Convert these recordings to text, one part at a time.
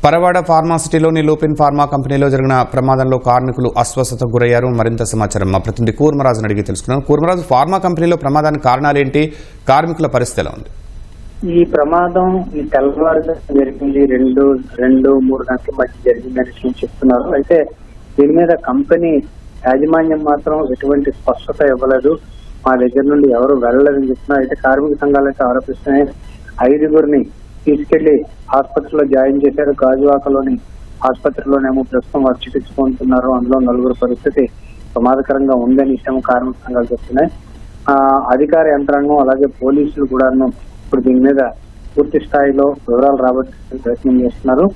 Paravada ఫార్మాసిటీలోని Lupin pharma కంపెనీలో జరిగిన ప్రమాదంలో కార్మికులు అస్వస్థతకు గురయ్యారు. మరింత సమాచారం మా ప్రతినిధి కూర్మరాజును అడిగి తెలుసుకున్నాం. కూర్మరాజు, ఫార్మా కంపెనీలో ప్రమాదానికి కారణాలేంటి? కార్మికుల పరిస్థితి ఎలా ఉంది? ఈ ప్రమాదం ఈ తెల్లవారుగా జరిగింది. 2-3 గంటల మధ్య జరిగిందని చెప్తున్నారు. అయితే దీని మీద కంపెనీ యాజమాన్యం మాత్రం ఎటువంటి స్పష్టత ఇవ్వలేదు. మా దగ్గర నుండి ఎవరు వెళ్ళలేదని చెప్తున్నారు. అయితే కార్మిక సంఘాలు అయితే ఆరోపిస్తున్నాయి. 5గురిని తీసుకెళ్లి హాస్పిటల్లో జాయిన్ చేశారు. గాజువాకలోని ఆసుపత్రిలోనేమో ప్రస్తుతం వారు చికిత్స పొందుతున్నారు. అందులో 4 పరిస్థితి ప్రమాదకరంగా ఉందని విషయం కార్మిక సంఘాలు చెప్తున్నాయి. అధికార యంత్రాంగం అలాగే పోలీసులు కూడా ఇప్పుడు దీని మీద పూర్తి స్థాయిలో వివరాలు రాబట్టే ప్రయత్నం చేస్తున్నారు.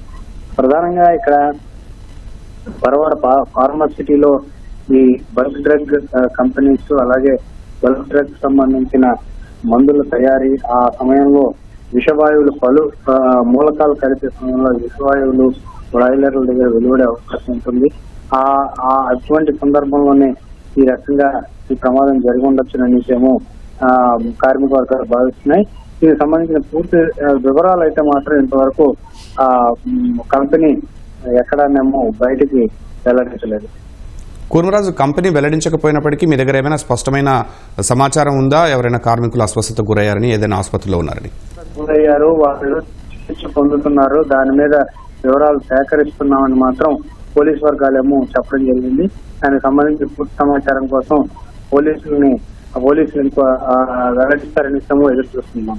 ప్రధానంగా ఇక్కడ పరవాడ ఫార్మాసిటీలో ఈ బల్క్ డ్రగ్ కంపెనీస్ అలాగే బల్క్ డ్రగ్ సంబంధించిన మందుల తయారీ, ఆ సమయంలో విషవాయువులు పలు మూలకాలు కలిపే సమయంలో విషవాయువులు బ్రాయిలర్ల దగ్గర వెలువడే అవకాశం ఉంటుంది. అటువంటి సందర్భంలోనే ఈ రకంగా ఈ ప్రమాదం జరిగి ఉండొచ్చునని ఏమో కార్మిక వర్గాలు భావిస్తున్నాయి. దీనికి సంబంధించిన పూర్తి వివరాలు అయితే మాత్రం ఇంతవరకు కంపెనీ ఎక్కడానేమో బయటికి వెల్లడించలేదు. కూర్మరాజు, కంపెనీ వెల్లడించకపోయినప్పటికీ మీ దగ్గర ఏమైనా స్పష్టమైన సమాచారం ఉందా? ఎవరైనా కార్మికులు అస్వస్థతకు గురయ్యారని, ఏదైనా ఆసుపత్రిలో ఉన్నారని? గురయ్యారు, వాళ్ళు చికిత్స పొందుతున్నారు. దాని మీద వివరాలు సేకరిస్తున్నామని మాత్రం పోలీసు వర్గాలేమో చెప్పడం జరిగింది. దానికి సంబంధించి పూర్తి సమాచారం కోసం పోలీసులు వెల్లడిస్తారని ఎదురు చూస్తున్నాం.